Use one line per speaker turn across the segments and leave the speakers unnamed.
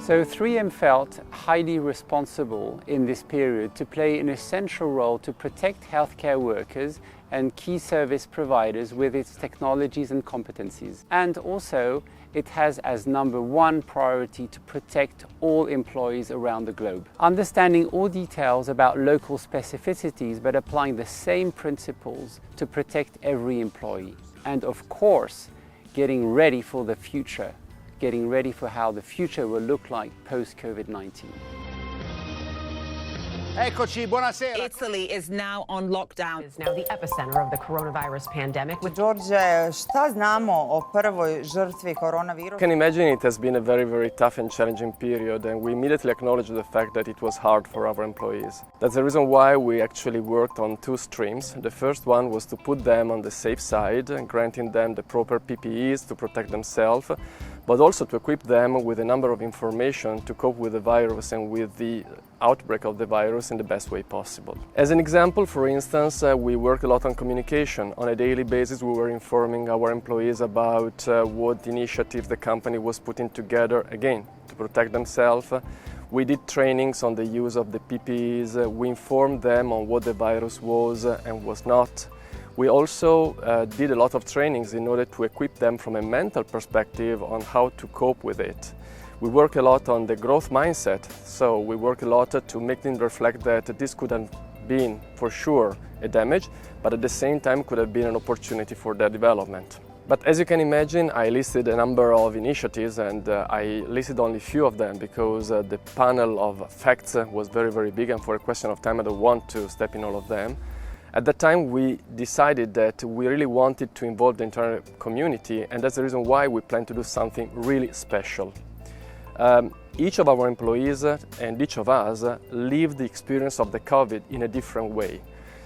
So 3M felt highly responsible in this period to play an essential role to protect healthcare workers and key service providers with its technologies and competencies. And also, it has as number one priority to protect all employees around the globe. Understanding all details about local specificities, but applying the same principles to protect every employee. And of course, getting ready for the future, getting ready for how the future will look like post-COVID-19.
Eccoci, buonasera.
Italy is now on lockdown.
Is now the epicenter of the coronavirus pandemic.
Đorđe, šta znamo o prvoj žrtvi koronavirusa?
I can imagine it has been a very, very tough and challenging period, and we immediately acknowledge the fact that it was hard for our employees. That's the reason why we actually worked on two streams. The first one was to put them on the safe side, granting them the proper PPEs to protect themselves, but also to equip them with a number of information to cope with the virus and with the outbreak of the virus in the best way possible. As an example, for instance, we work a lot on communication. On a daily basis, we were informing our employees about what initiatives the company was putting together, again, to protect themselves. We did trainings on the use of the PPEs. We informed them on what the virus was and was not. We also did a lot of trainings in order to equip them from a mental perspective on how to cope with it. We work a lot on the growth mindset, so we work a lot to make them reflect that this could have been, for sure, a damage, but at the same time could have been an opportunity for their development. But as you can imagine, I listed a number of initiatives, and I listed only a few of them because the panel of facts was very, very big, and for a question of time I don't want to step in all of them. At that time, we decided that we really wanted to involve the entire community, and that's the reason why we plan to do something really special. Each of our employees and each of us lived the experience of the COVID in a different way.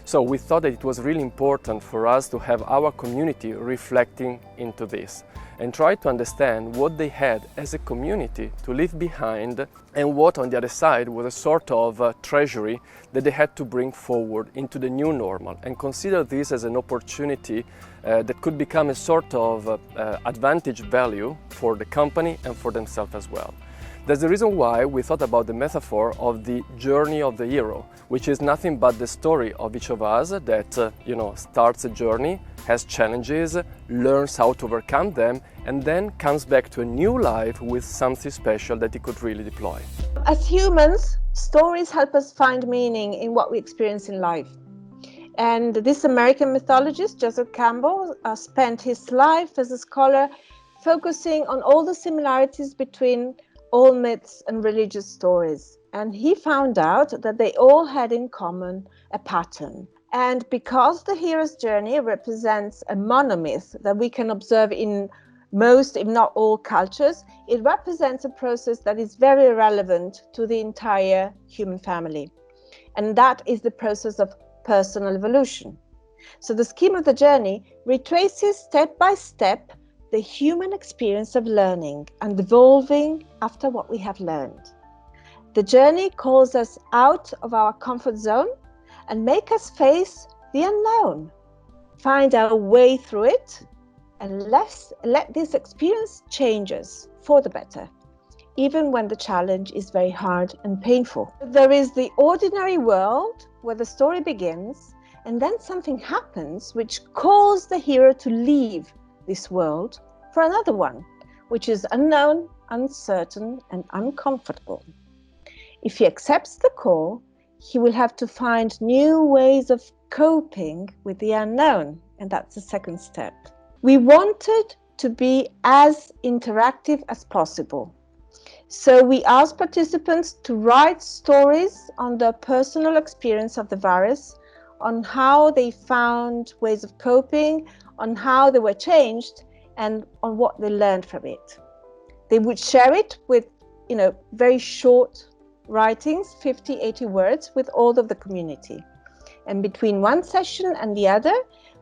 So we thought that it was really important for us to have our community reflecting into this and try to understand what they had as a community to leave behind and what on the other side was a sort of treasury that they had to bring forward into the new normal, and consider this as an opportunity that could become a sort of advantage value for the company and for themselves as well. That's the reason why we thought about the metaphor of the journey of the hero, which is nothing but the story of each of us that starts a journey, has challenges, learns how to overcome them, and then comes back to a new life with something special that he could really deploy.
As humans, stories help us find meaning in what we experience in life. And this American mythologist, Joseph Campbell, spent his life as a scholar focusing on all the similarities between all myths and religious stories. And he found out that they all had in common a pattern. And because the hero's journey represents a monomyth that we can observe in most, if not all, cultures, it represents a process that is very relevant to the entire human family. And that is the process of personal evolution. So the scheme of the journey retraces step by step the human experience of learning and evolving after what we have learned. The journey calls us out of our comfort zone and make us face the unknown, find our way through it, and let this experience change us for the better, even when the challenge is very hard and painful. There is the ordinary world where the story begins, and then something happens which calls the hero to leave this world for another one, which is unknown, uncertain, and uncomfortable. If he accepts the call, he will have to find new ways of coping with the unknown, and that's the second step. We wanted to be as interactive as possible. So we asked participants to write stories on their personal experience of the virus, on how they found ways of coping, on how they were changed, and on what they learned from it. They would share it with, very short writings, 50, 80 words, with all of the community. And between one session and the other,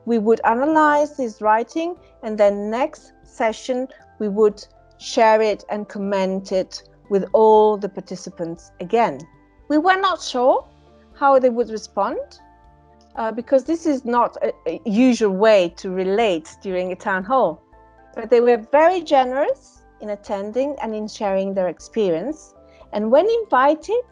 we would analyze this writing, and then next session, we would share it and comment it with all the participants again. We were not sure how they would respond, because this is not a usual way to relate during a town hall. But they were very generous in attending and in sharing their experience. And when invited,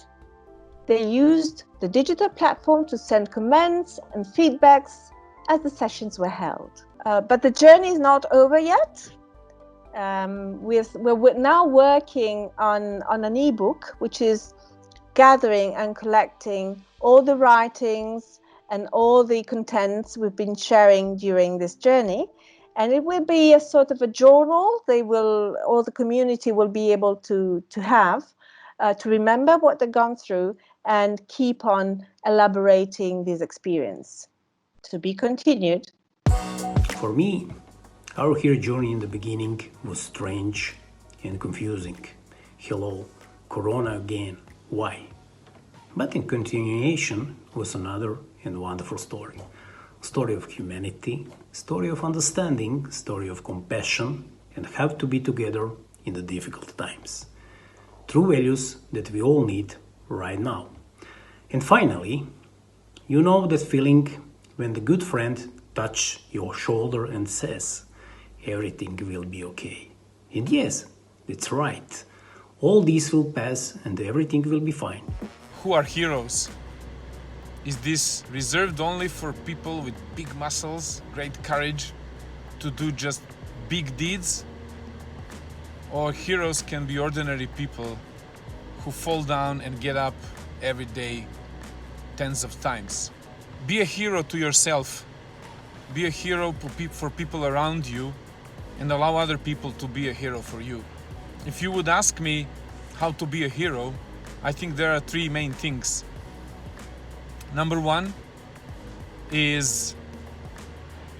they used the digital platform to send comments and feedbacks as the sessions were held. But the journey is not over yet. We're now working on an ebook, which is gathering and collecting all the writings and all the contents we've been sharing during this journey. And it will be a sort of a journal all the community will be able to have, to remember what they've gone through and keep on elaborating this experience. To be continued.
For me, our hero journey in the beginning was strange and confusing. Hello, Corona again, why? But in continuation was another and wonderful story. Story of humanity, story of understanding, story of compassion, and how to be together in the difficult times. True values that we all need right now. And finally, you know that feeling when the good friend touches your shoulder and says, everything will be okay. And yes, that's right. All this will pass and everything will be fine.
Who are heroes? Is this reserved only for people with big muscles, great courage to do just big deeds? Or heroes can be ordinary people who fall down and get up every day tens of times? Be a hero to yourself. Be a hero for people around you and allow other people to be a hero for you. If you would ask me how to be a hero, I think there are three main things. Number one is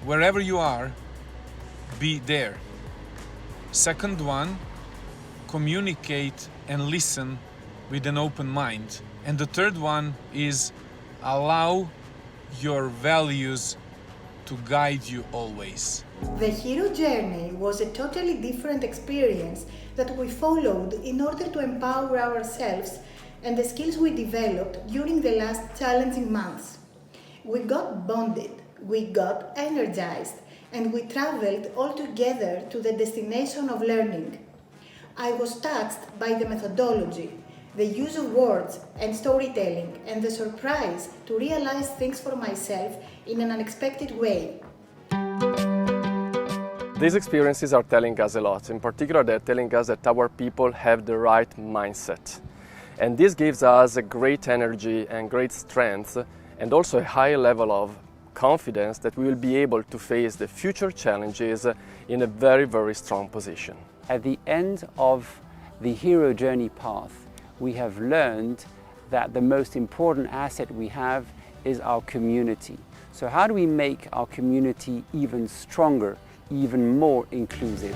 wherever you are, be there. Second one, communicate and listen with an open mind. And the third one is allow your values to guide you always.
The hero journey was a totally different experience that we followed in order to empower ourselves and the skills we developed during the last challenging months. We got bonded, we got energized, and we traveled all together to the destination of learning. I was touched by the methodology, the use of words and storytelling, and the surprise to realize things for myself in an unexpected way.
These experiences are telling us a lot. In particular, they're telling us that our people have the right mindset. And this gives us a great energy and great strength, and also a high level of confidence that we will be able to face the future challenges in a very, very strong position.
At the end of the hero journey path, we have learned that the most important asset we have is our community. So how do we make our community even stronger, even more inclusive?